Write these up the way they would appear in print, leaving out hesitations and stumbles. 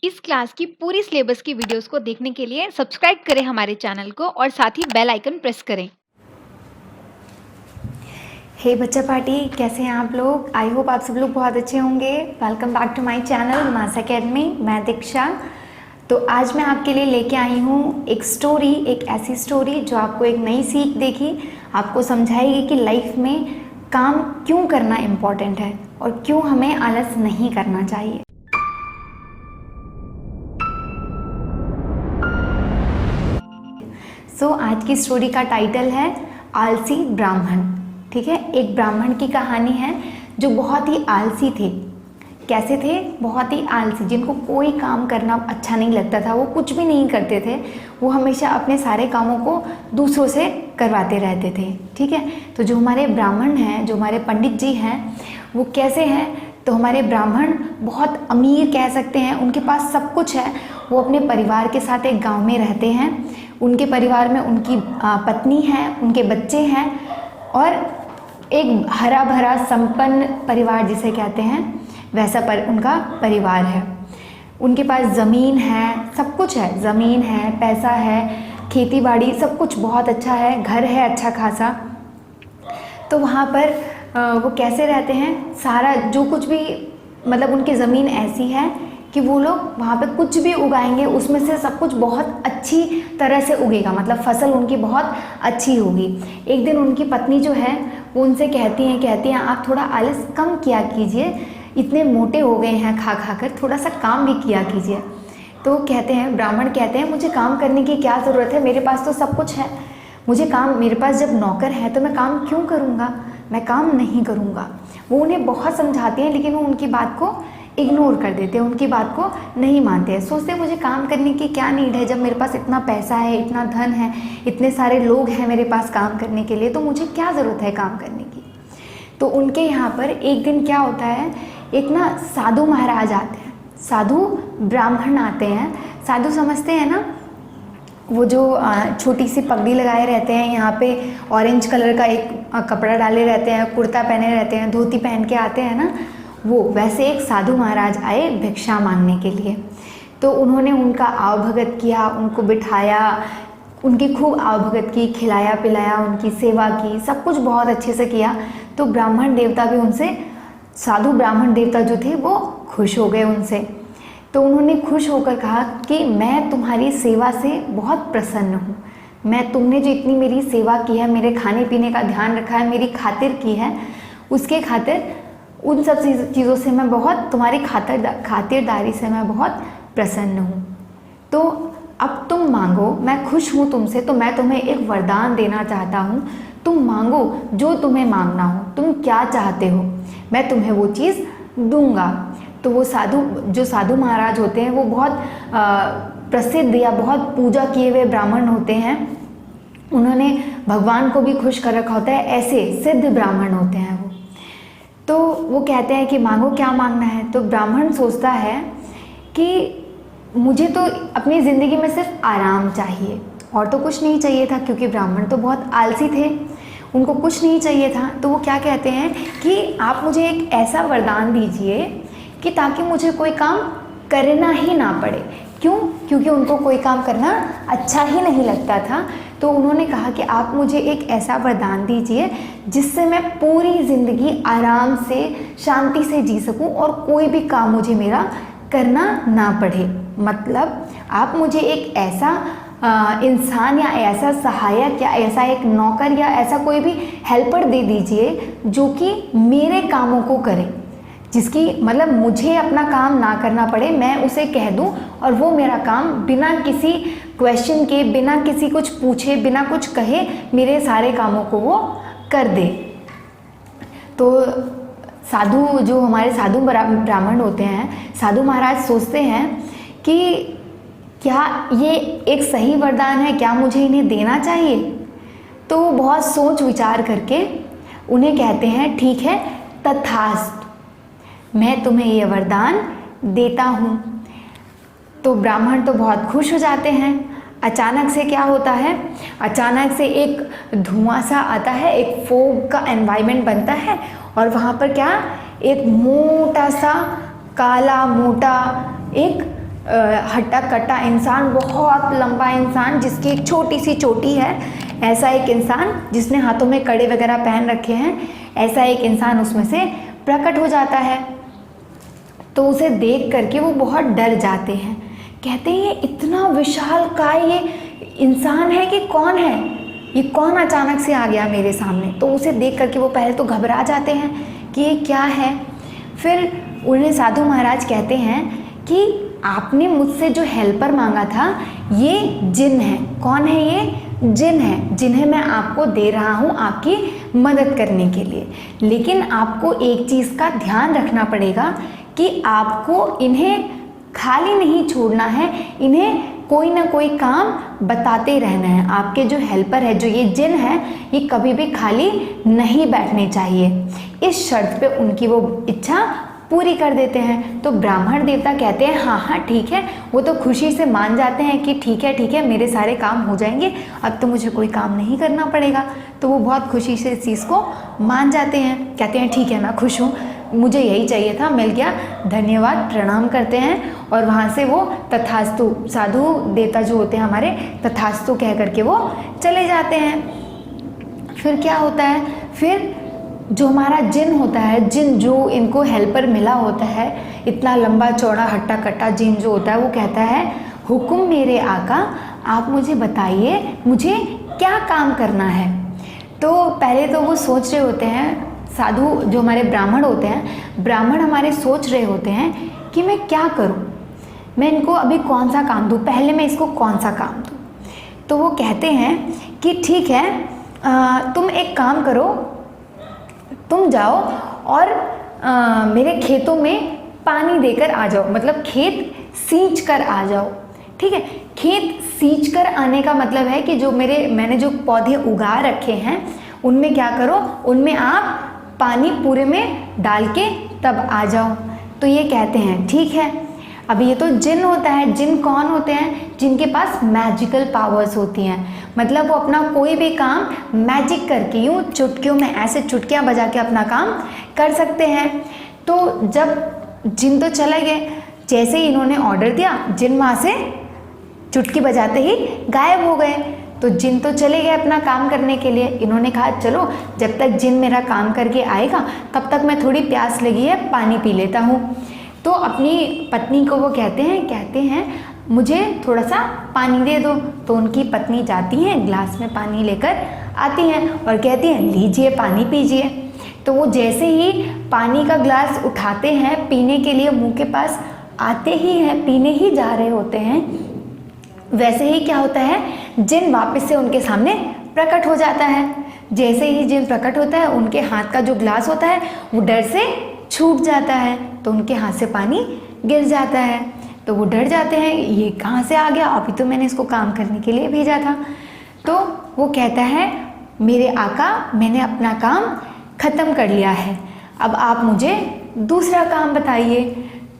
इस क्लास की पूरी सिलेबस की वीडियोस को देखने के लिए सब्सक्राइब करें हमारे चैनल को और साथ ही बेल आइकन प्रेस करें। हे बच्चा पार्टी, कैसे हैं आप लोग। आई होप आप सब लोग बहुत अच्छे होंगे। Welcome back to my channel mass academy. मैं दीक्षा। तो आज मैं आपके लिए लेके आई हूँ एक स्टोरी, एक ऐसी स्टोरी जो आपको एक नई सीख देगी, आपको समझाएगी कि लाइफ में काम क्यों करना इम्पोर्टेंट है और क्यों हमें आलस नहीं करना चाहिए। आज की स्टोरी का टाइटल है आलसी ब्राह्मण। ठीक है, एक ब्राह्मण की कहानी है जो बहुत ही आलसी थे। कैसे थे? बहुत ही आलसी, जिनको कोई काम करना अच्छा नहीं लगता था, वो कुछ भी नहीं करते थे, वो हमेशा अपने सारे कामों को दूसरों से करवाते रहते थे। ठीक है, तो जो हमारे ब्राह्मण हैं, जो हमारे पंडित जी हैं, वो कैसे हैं? तो हमारे ब्राह्मण बहुत अमीर कह सकते हैं, उनके पास सब कुछ है। वो अपने परिवार के साथ एक गांव में रहते हैं। उनके परिवार में उनकी पत्नी है, उनके बच्चे हैं और एक हरा भरा संपन्न परिवार जिसे कहते हैं वैसा उनका परिवार है। उनके पास ज़मीन है, सब कुछ है, ज़मीन है, पैसा है, खेती बाड़ी, सब कुछ बहुत अच्छा है, घर है अच्छा खासा। तो वहाँ पर वो कैसे रहते हैं? सारा जो कुछ भी, मतलब उनकी ज़मीन ऐसी है कि वो लोग वहाँ पे कुछ भी उगाएंगे उसमें से सब कुछ बहुत अच्छी तरह से उगेगा, मतलब फसल उनकी बहुत अच्छी होगी। एक दिन उनकी पत्नी जो है वो उनसे कहती हैं आप थोड़ा आलस कम किया कीजिए, इतने मोटे हो गए हैं खा खा कर, थोड़ा सा काम भी किया कीजिए। तो कहते हैं, ब्राह्मण कहते हैं, मुझे काम करने की क्या ज़रूरत है, मेरे पास तो सब कुछ है, मुझे काम, मेरे पास जब नौकर है तो मैं काम क्यों करूँगा, मैं काम नहीं करूँगा। वो उन्हें बहुत समझाती हैं लेकिन वो उनकी बात को इग्नोर कर देते हैं, उनकी बात को नहीं मानते हैं। सोचते हैं मुझे काम करने की क्या नीड है, जब मेरे पास इतना पैसा है, इतना धन है, इतने सारे लोग हैं मेरे पास काम करने के लिए, तो मुझे क्या ज़रूरत है काम करने की। तो उनके यहाँ पर एक दिन क्या होता है, एक ना साधु महाराज आते हैं, साधु ब्राह्मण आते हैं। साधु समझते हैं ना, वो जो छोटी सी पगड़ी लगाए रहते हैं, यहाँ पे ऑरेंज कलर का एक कपड़ा डाले रहते हैं, कुर्ता पहने रहते हैं, धोती पहन के आते हैं ना, वो वैसे एक साधु महाराज आए भिक्षा मांगने के लिए। तो उन्होंने उनका आवभगत किया, उनको बिठाया, उनकी खूब आवभगत की, खिलाया पिलाया, उनकी सेवा की, सब कुछ बहुत अच्छे से किया। तो ब्राह्मण देवता भी उनसे, साधु ब्राह्मण देवता जो थे वो खुश हो गए उनसे। तो उन्होंने खुश होकर कहा कि मैं तुम्हारी सेवा से बहुत प्रसन्न हूँ, मैं, तुमने जो इतनी मेरी सेवा की है, मेरे खाने पीने का ध्यान रखा है, मेरी खातिर की है, उसके खातिर, उन सब चीज़ों से मैं बहुत, तुम्हारी खातिरदारी से मैं बहुत प्रसन्न हूँ। तो अब तुम मांगो, मैं खुश हूँ तुमसे, तो मैं तुम्हें एक वरदान देना चाहता हूँ। तुम मांगो जो तुम्हें मांगना हो, तुम क्या चाहते हो, मैं तुम्हें वो चीज़ दूंगा। तो वो जो साधु महाराज होते हैं वो बहुत प्रसिद्ध या बहुत पूजा किए हुए ब्राह्मण होते हैं। उन्होंने भगवान को भी खुश कर रखा होता है, ऐसे सिद्ध ब्राह्मण होते हैं वो। तो वो कहते हैं कि मांगो, क्या मांगना है। तो ब्राह्मण सोचता है कि मुझे तो अपनी ज़िंदगी में सिर्फ आराम चाहिए, और तो कुछ नहीं चाहिए था, क्योंकि ब्राह्मण तो बहुत आलसी थे, उनको कुछ नहीं चाहिए था। तो वो क्या कहते हैं कि आप मुझे एक ऐसा वरदान दीजिए कि ताकि मुझे कोई काम करना ही ना पड़े। क्यों? क्योंकि उनको कोई काम करना अच्छा ही नहीं लगता था। तो उन्होंने कहा कि आप मुझे एक ऐसा वरदान दीजिए जिससे मैं पूरी ज़िंदगी आराम से, शांति से जी सकूं और कोई भी काम मुझे मेरा करना ना पड़े। मतलब आप मुझे एक ऐसा इंसान या ऐसा सहायक या ऐसा एक नौकर या ऐसा कोई भी हेल्पर दे दीजिए जो कि मेरे कामों को करे, जिसकी, मतलब मुझे अपना काम ना करना पड़े, मैं उसे कह दूं और वो मेरा काम बिना किसी क्वेश्चन के, बिना किसी कुछ पूछे, बिना कुछ कहे, मेरे सारे कामों को वो कर दे। तो साधु, जो हमारे साधु ब्राह्मण होते हैं, साधु महाराज सोचते हैं कि क्या ये एक सही वरदान है, क्या मुझे इन्हें देना चाहिए। तो वो बहुत सोच विचार करके उन्हें कहते हैं, ठीक है, तथास्तु, मैं तुम्हें ये वरदान देता हूँ। तो ब्राह्मण तो बहुत खुश हो जाते हैं। अचानक से क्या होता है, अचानक से एक धुआं सा आता है, एक फोग का एनवायरनमेंट बनता है, और वहाँ पर क्या, एक मोटा सा काला मोटा एक हट्टा कट्टा इंसान, बहुत लंबा इंसान जिसकी एक छोटी सी चोटी है, ऐसा एक इंसान जिसने हाथों में कड़े वगैरह पहन रखे हैं, ऐसा एक इंसान उसमें से प्रकट हो जाता है। तो उसे देख करके वो बहुत डर जाते हैं, कहते हैं ये इतना विशालकाय ये इंसान है कि कौन है, ये कौन अचानक से आ गया मेरे सामने। तो उसे देख करके वो पहले तो घबरा जाते हैं कि ये क्या है। फिर उन्हें साधु महाराज कहते हैं कि आपने मुझसे जो हेल्पर मांगा था ये जिन है। कौन है ये? जिन है, जिन्हें मैं आपको दे रहा हूँ आपकी मदद करने के लिए। लेकिन आपको एक चीज़ का ध्यान रखना पड़ेगा कि आपको इन्हें खाली नहीं छोड़ना है, इन्हें कोई ना कोई काम बताते रहना है। आपके जो हेल्पर है, जो ये जिन है, ये कभी भी खाली नहीं बैठने चाहिए। इस शर्त पे उनकी वो इच्छा पूरी कर देते हैं। तो ब्राह्मण देवता कहते हैं हाँ हाँ ठीक है। वो तो खुशी से मान जाते हैं कि ठीक है मेरे सारे काम हो जाएंगे, अब तो मुझे कोई काम नहीं करना पड़ेगा। तो वो बहुत खुशी से इस चीज़ को मान जाते हैं, कहते हैं ठीक है मैं खुश हूँ, मुझे यही चाहिए था, मिल गया, धन्यवाद, प्रणाम करते हैं। और वहाँ से वो तथास्तु, साधु देवता जो होते हैं हमारे, तथास्तु कह करके वो चले जाते हैं। फिर क्या होता है, फिर जो हमारा जिन होता है, जिन जो इनको हेल्पर मिला होता है, इतना लंबा चौड़ा हट्टा कट्टा जिन जो होता है, वो कहता है हुकुम मेरे आका, आप मुझे बताइए मुझे क्या काम करना है। तो पहले तो वो सोच रहे होते हैं, साधु जो हमारे ब्राह्मण होते हैं, ब्राह्मण हमारे सोच रहे होते हैं कि मैं क्या करूं, मैं इनको अभी कौन सा काम दूं, पहले मैं इसको कौन सा काम दूं। तो वो कहते हैं कि ठीक है, तुम एक काम करो, तुम जाओ और मेरे खेतों में पानी देकर आ जाओ, मतलब खेत सींच कर आ जाओ। ठीक है, खेत सींच कर आने का मतलब है कि जो मैंने जो पौधे उगा रखे हैं उनमें क्या करो, उनमें आप पानी पूरे में डाल के तब आ जाओ। तो ये कहते हैं ठीक है। अब ये तो जिन होता है, जिन कौन होते हैं? जिनके पास मैजिकल पावर्स होती हैं, मतलब वो अपना कोई भी काम मैजिक करके, यूँ चुटकियों में ऐसे चुटकियाँ बजा के अपना काम कर सकते हैं। तो जब जिन तो चले गए, जैसे ही इन्होंने ऑर्डर दिया, जिन वहाँ से चुटकी बजाते ही गायब हो गए। तो जिन तो चले गए अपना काम करने के लिए। इन्होंने कहा चलो जब तक जिन मेरा काम करके आएगा तब तक मैं थोड़ी प्यास लगी है, पानी पी लेता हूँ। तो अपनी पत्नी को वो कहते हैं मुझे थोड़ा सा पानी दे दो। तो उनकी पत्नी जाती हैं, ग्लास में पानी लेकर आती हैं और कहती हैं लीजिए पानी पीजिए। तो वो जैसे ही पानी का ग्लास उठाते हैं पीने के लिए, मुंह के पास आते ही हैं, पीने ही जा रहे होते हैं, वैसे ही क्या होता है, जिन वापस से उनके सामने प्रकट हो जाता है। जैसे ही जिन प्रकट होता है, उनके हाथ का जो ग्लास होता है वो डर से छूट जाता है, तो उनके हाथ से पानी गिर जाता है। तो वो डर जाते हैं, ये कहाँ से आ गया, अभी तो मैंने इसको काम करने के लिए भेजा था। तो वो कहता है मेरे आका, मैंने अपना काम ख़त्म कर लिया है, अब आप मुझे दूसरा काम बताइए।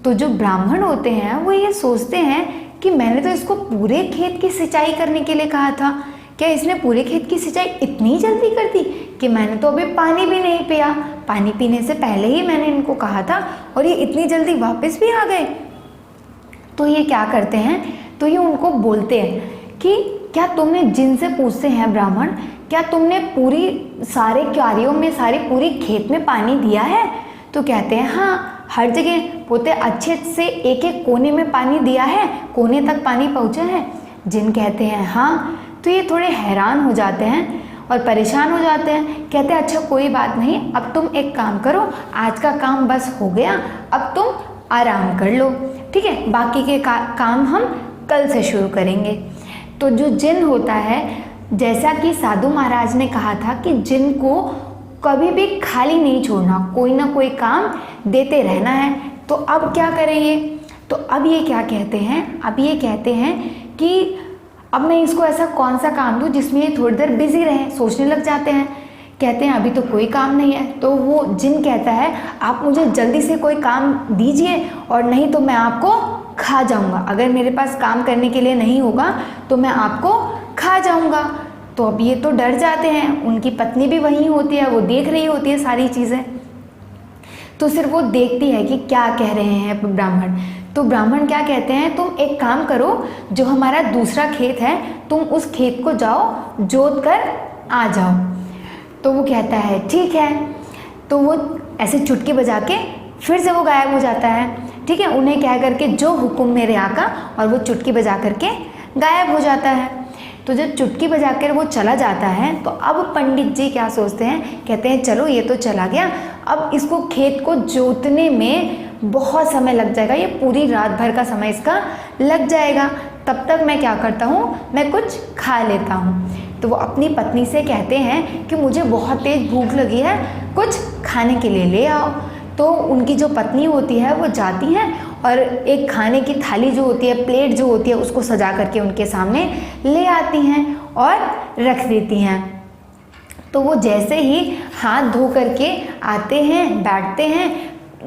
तो जो ब्राह्मण होते हैं वो ये सोचते हैं कि मैंने तो इसको पूरे खेत की सिंचाई करने के लिए कहा था, क्या इसने पूरे खेत की सिंचाई इतनी जल्दी कर दी कि मैंने तो अभी पानी भी नहीं पिया, पानी पीने से पहले ही मैंने इनको कहा था और ये इतनी जल्दी वापस भी आ गए। तो ये क्या करते हैं, तो ये उनको बोलते हैं कि क्या तुमने जिनसे पूछते हैं ब्राह्मण, क्या तुमने पूरी सारे क्यारियों में, सारी पूरी खेत में पानी दिया है? तो कहते हैं हाँ, हर जगह पोते अच्छे से एक एक कोने में पानी दिया है, कोने तक पानी पहुँचा है। जिन कहते हैं हाँ। तो ये थोड़े हैरान हो जाते हैं और परेशान हो जाते हैं, कहते हैं अच्छा कोई बात नहीं, अब तुम एक काम करो, आज का काम बस हो गया, अब तुम आराम कर लो, ठीक है, बाकी के काम हम कल से शुरू करेंगे। तो जो जिन होता है, जैसा कि साधु महाराज ने कहा था कि जिन को कभी भी खाली नहीं छोड़ना, कोई ना कोई काम देते रहना है। तो अब क्या करेंगे, तो अब ये क्या कहते हैं, अब ये कहते हैं कि अब मैं इसको ऐसा कौन सा काम दूँ जिसमें ये थोड़ी देर बिजी रहे, सोचने लग जाते हैं, कहते हैं अभी तो कोई काम नहीं है। तो वो जिन कहता है आप मुझे जल्दी से कोई काम दीजिए और नहीं तो मैं आपको खा जाऊंगा, अगर मेरे पास काम करने के लिए नहीं होगा तो मैं आपको खा जाऊंगा। तो अब ये तो डर जाते हैं, उनकी पत्नी भी वहीं होती है, वो देख रही होती है सारी चीज़ें, तो सिर्फ वो देखती है कि क्या कह रहे हैं ब्राह्मण। तो ब्राह्मण क्या कहते हैं, तुम एक काम करो, जो हमारा दूसरा खेत है तुम उस खेत को जाओ जोत कर आ जाओ। तो वो कहता है ठीक है। तो वो ऐसे चुटकी बजा के फिर से वो गायब हो जाता है, ठीक है, उन्हें कह करके जो हुक्म मेरे आका, और वो चुटकी बजा करके गायब हो जाता है। तो जब चुटकी बजाकर वो चला जाता है तो अब पंडित जी क्या सोचते हैं, कहते हैं चलो ये तो चला गया, अब इसको खेत को जोतने में बहुत समय लग जाएगा, ये पूरी रात भर का समय इसका लग जाएगा, तब तक मैं क्या करता हूँ, मैं कुछ खा लेता हूँ। तो वो अपनी पत्नी से कहते हैं कि मुझे बहुत तेज़ भूख लगी है, कुछ खाने के लिए ले आओ। तो उनकी जो पत्नी होती है वो जाती हैं और एक खाने की थाली जो होती है, प्लेट जो होती है, उसको सजा करके उनके सामने ले आती हैं और रख देती हैं। तो वो जैसे ही हाथ धो करके आते हैं, बैठते हैं,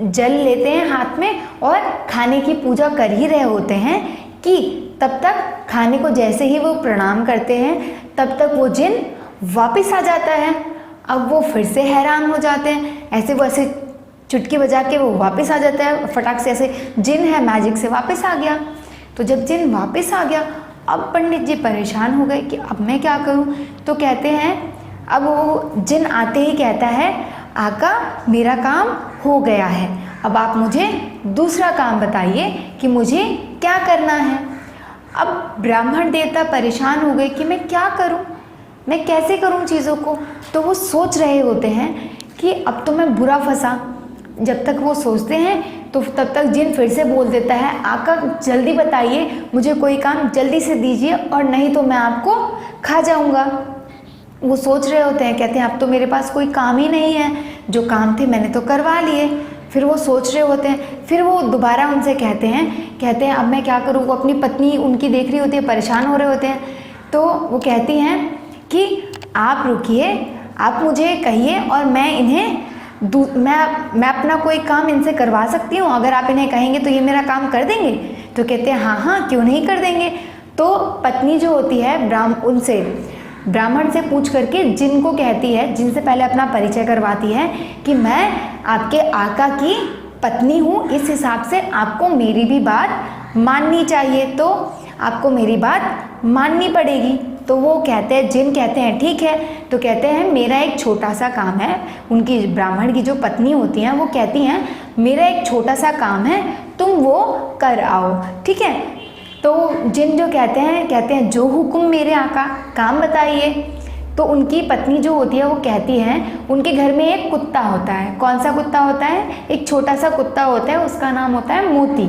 जल लेते हैं हाथ में और खाने की पूजा कर ही रहे होते हैं कि तब तक खाने को जैसे ही वो प्रणाम करते हैं तब तक वो जिन वापस आ जाता है। अब वो फिर से हैरान हो जाते हैं, ऐसे वो ऐसे चुटकी बजा के वो वापस आ जाता है, फटाक से ऐसे जिन है मैजिक से वापस आ गया। तो जब जिन वापस आ गया, अब पंडित जी परेशान हो गए कि अब मैं क्या करूं। तो कहते हैं, अब वो जिन आते ही कहता है, आका मेरा काम हो गया है, अब आप मुझे दूसरा काम बताइए कि मुझे क्या करना है। अब ब्राह्मण देवता परेशान हो गए कि मैं क्या करूं, मैं कैसे करूं चीज़ों को। तो वो सोच रहे होते हैं कि अब तो मैं बुरा फंसा। जब तक वो सोचते हैं तो तब तक जिन फिर से बोल देता है, आका जल्दी बताइए, मुझे कोई काम जल्दी से दीजिए और नहीं तो मैं आपको खा जाऊंगा। वो सोच रहे होते हैं, कहते हैं अब तो मेरे पास कोई काम ही नहीं है, जो काम थे मैंने तो करवा लिए। फिर वो सोच रहे होते हैं, फिर वो दोबारा उनसे कहते हैं अब मैं क्या करूँ। वो अपनी पत्नी उनकी देख रही होती है, परेशान हो रहे होते हैं। तो वो कहती हैं कि आप रुकिए, आप मुझे कहिए और मैं इन्हें मैं अपना कोई काम इनसे करवा सकती हूँ, अगर आप इन्हें कहेंगे तो ये मेरा काम कर देंगे। तो कहते हैं हाँ हाँ क्यों नहीं कर देंगे। तो पत्नी जो होती है उनसे ब्राह्मण से पूछ करके जिन को कहती है, जिनसे पहले अपना परिचय करवाती है कि मैं आपके आका की पत्नी हूँ, इस हिसाब से आपको मेरी भी बात माननी चाहिए, तो आपको मेरी बात माननी पड़ेगी। तो वो कहते हैं, जिन कहते हैं ठीक है। तो कहते हैं मेरा एक छोटा सा काम है, उनकी ब्राह्मण की जो पत्नी होती हैं वो कहती हैं मेरा एक छोटा सा काम है, तुम वो कर आओ, ठीक है। तो जिन जो कहते हैं जो हुक्म मेरे आका, काम बताइए। तो उनकी पत्नी जो होती है वो कहती हैं, उनके घर में एक कुत्ता होता है। कौन सा कुत्ता होता है? एक छोटा सा कुत्ता होता है, उसका नाम होता है मोती,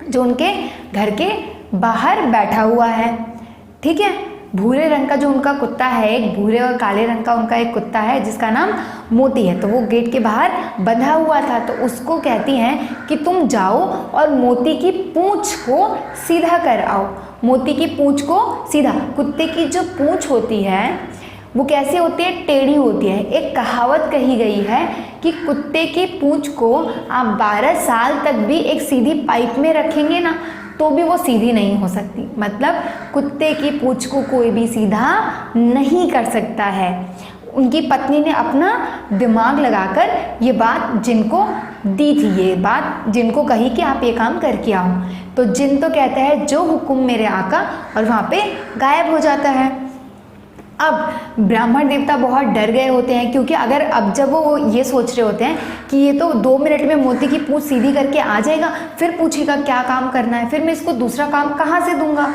जो उनके घर के बाहर बैठा हुआ है, ठीक है। भूरे रंग का जो उनका कुत्ता है, एक भूरे और काले रंग का उनका एक कुत्ता है जिसका नाम मोती है। तो वो गेट के बाहर बंधा हुआ था। तो उसको कहती हैं कि तुम जाओ और मोती की पूंछ को सीधा कर आओ। मोती की पूंछ को सीधा, कुत्ते की जो पूंछ होती है वो कैसी होती है? टेढ़ी होती है। एक कहावत कही गई है कि कुत्ते की पूंछ को आप 12 साल तक भी एक सीधी पाइप में रखेंगे ना तो भी वो सीधी नहीं हो सकती। मतलब कुत्ते की पूंछ को कोई भी सीधा नहीं कर सकता है। उनकी पत्नी ने अपना दिमाग लगाकर ये बात जिनको दी थी, ये बात जिनको कही कि आप ये काम करके आओ। तो जिन तो कहता है जो हुक्म मेरे आका, और वहाँ पे गायब हो जाता है। अब ब्राह्मण देवता बहुत डर गए होते हैं, क्योंकि अगर अब जब वो ये सोच रहे होते हैं कि ये तो 2 मिनट में मोती की पूंछ सीधी करके आ जाएगा, फिर पूछेगा क्या काम करना है, फिर मैं इसको दूसरा काम कहाँ से दूंगा।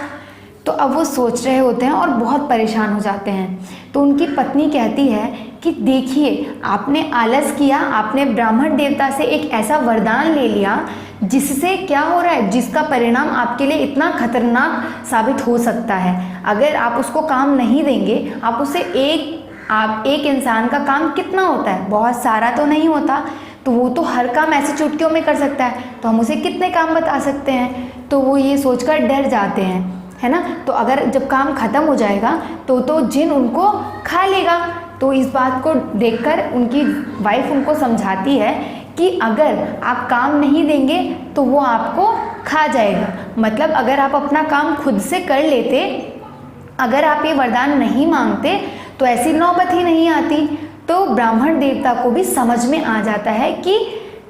तो अब वो सोच रहे होते हैं और बहुत परेशान हो जाते हैं। तो उनकी पत्नी कहती है कि देखिए आपने आलस किया, आपने ब्राह्मण देवता से एक ऐसा वरदान ले लिया जिससे क्या हो रहा है, जिसका परिणाम आपके लिए इतना खतरनाक साबित हो सकता है। अगर आप उसको काम नहीं देंगे, आप उसे एक इंसान का काम कितना होता है, बहुत सारा तो नहीं होता, तो वो तो हर काम ऐसे चुटकियों में कर सकता है, तो हम उसे कितने काम बता सकते हैं। तो वो ये सोचकर डर जाते हैं, है ना। तो अगर जब काम ख़त्म हो जाएगा तो जिन उनको खा लेगा। तो इस बात को देखकर उनकी वाइफ उनको समझाती है कि अगर आप काम नहीं देंगे तो वो आपको खा जाएगा। मतलब अगर आप अपना काम खुद से कर लेते, अगर आप ये वरदान नहीं मांगते तो ऐसी नौबत ही नहीं आती। तो ब्राह्मण देवता को भी समझ में आ जाता है कि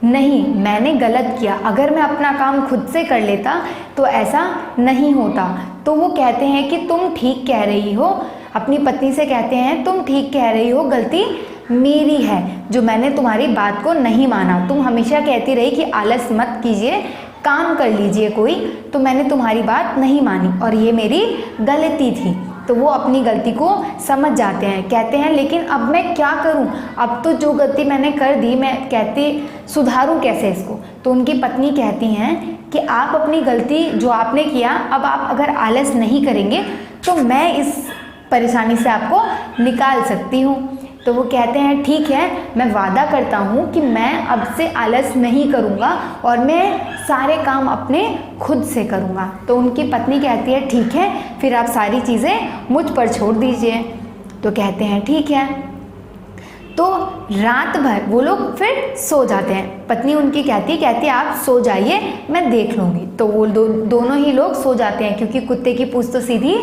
नहीं, मैंने गलत किया, अगर मैं अपना काम खुद से कर लेता तो ऐसा नहीं होता। तो वो कहते हैं कि तुम ठीक कह रही हो, अपनी पत्नी से कहते हैं तुम ठीक कह रही हो, गलती मेरी है जो मैंने तुम्हारी बात को नहीं माना। तुम हमेशा कहती रही कि आलस मत कीजिए, काम कर लीजिए कोई, तो मैंने तुम्हारी बात नहीं मानी और ये मेरी गलती थी। तो वो अपनी गलती को समझ जाते हैं, कहते हैं लेकिन अब मैं क्या करूं, अब तो जो गलती मैंने कर दी मैं कहती सुधारूं कैसे इसको। तो उनकी पत्नी कहती हैं कि आप अपनी गलती जो आपने किया, अब आप अगर आलस नहीं करेंगे तो मैं इस परेशानी से आपको निकाल सकती हूँ। तो वो कहते हैं ठीक है, मैं वादा करता हूँ कि मैं अब से आलस नहीं करूँगा और मैं सारे काम अपने खुद से करूँगा। तो उनकी पत्नी कहती है ठीक है, फिर आप सारी चीज़ें मुझ पर छोड़ दीजिए। तो कहते हैं ठीक है। तो रात भर वो लोग फिर सो जाते हैं। पत्नी उनकी कहती है आप सो जाइए, मैं देख लूँगी। तो वो दोनों ही लोग सो जाते हैं, क्योंकि कुत्ते की पूंछ तो सीधी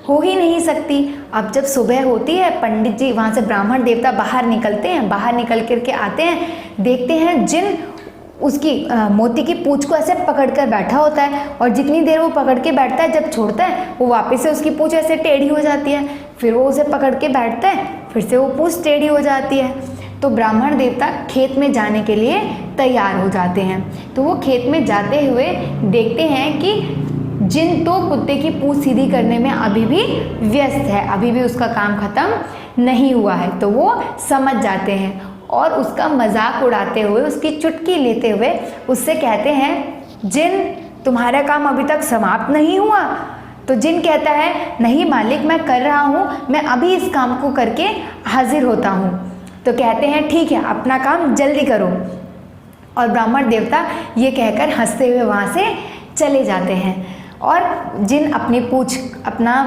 हो ही नहीं सकती। अब जब सुबह होती है, पंडित जी वहाँ से ब्राह्मण देवता बाहर निकलते हैं, बाहर निकल करके आते हैं, देखते हैं जिन उसकी मोती की पूंछ को ऐसे पकड़ कर बैठा होता है, और जितनी देर वो पकड़ के बैठता है, जब छोड़ता है वो वापस से उसकी पूंछ ऐसे टेढ़ी हो जाती है, फिर वो उसे पकड़ के बैठता है, फिर से वो पूंछ टेढ़ी हो जाती है। तो ब्राह्मण देवता खेत में जाने के लिए तैयार हो जाते हैं। तो वो खेत में जाते हुए देखते हैं कि जिन तो कुत्ते की पूंछ सीधी करने में अभी भी व्यस्त है, अभी भी उसका काम खत्म नहीं हुआ है। तो वो समझ जाते हैं और उसका मजाक उड़ाते हुए, उसकी चुटकी लेते हुए उससे कहते हैं जिन, तुम्हारा काम अभी तक समाप्त नहीं हुआ? तो जिन कहता है नहीं मालिक, मैं कर रहा हूँ, मैं अभी इस काम को करके हाजिर होता हूँ। तो कहते हैं ठीक है, अपना काम जल्दी करो। और ब्राह्मण देवता ये कहकर हंसते हुए वहाँ से चले जाते हैं, और जिन अपना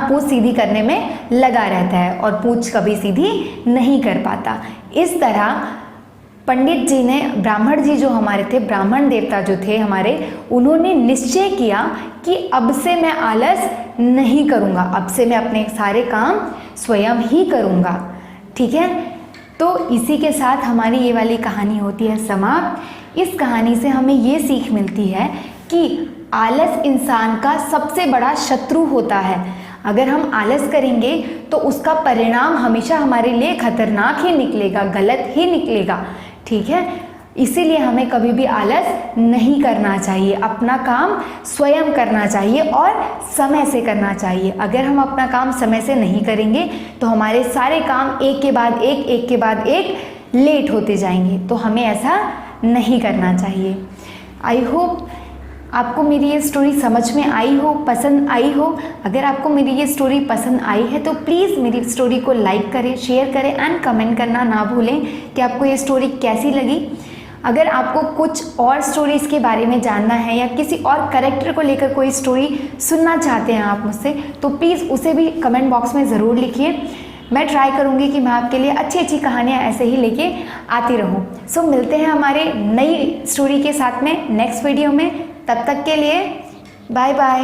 पूंछ सीधी करने में लगा रहता है और पूंछ कभी सीधी नहीं कर पाता। इस तरह पंडित जी ने, ब्राह्मण जी जो हमारे थे, ब्राह्मण देवता जो थे हमारे, उन्होंने निश्चय किया कि अब से मैं आलस नहीं करूँगा, अब से मैं अपने सारे काम स्वयं ही करूँगा। ठीक है, तो इसी के साथ हमारी ये वाली कहानी होती है समाप्त। इस कहानी से हमें ये सीख मिलती है कि आलस इंसान का सबसे बड़ा शत्रु होता है। अगर हम आलस करेंगे तो उसका परिणाम हमेशा हमारे लिए खतरनाक ही निकलेगा, गलत ही निकलेगा। ठीक है, इसीलिए हमें कभी भी आलस नहीं करना चाहिए, अपना काम स्वयं करना चाहिए और समय से करना चाहिए। अगर हम अपना काम समय से नहीं करेंगे तो हमारे सारे काम एक के बाद एक लेट होते जाएंगे। तो हमें ऐसा नहीं करना चाहिए। आई होप आपको मेरी ये स्टोरी समझ में आई हो, पसंद आई हो। अगर आपको मेरी ये स्टोरी पसंद आई है तो प्लीज़ मेरी स्टोरी को लाइक करें, शेयर करें एंड कमेंट करना ना भूलें कि आपको ये स्टोरी कैसी लगी। अगर आपको कुछ और स्टोरीज़ के बारे में जानना है या किसी और कैरेक्टर को लेकर कोई स्टोरी सुनना चाहते हैं आप मुझसे, तो प्लीज़ उसे भी कमेंट बॉक्स में ज़रूर लिखिए। मैं ट्राई करूँगी कि मैं आपके लिए अच्छी अच्छी कहानियाँ ऐसे ही लेके आती रहूँ। सो मिलते हैं हमारे नई स्टोरी के साथ में नेक्स्ट वीडियो में। तब तक के लिए बाय बाय।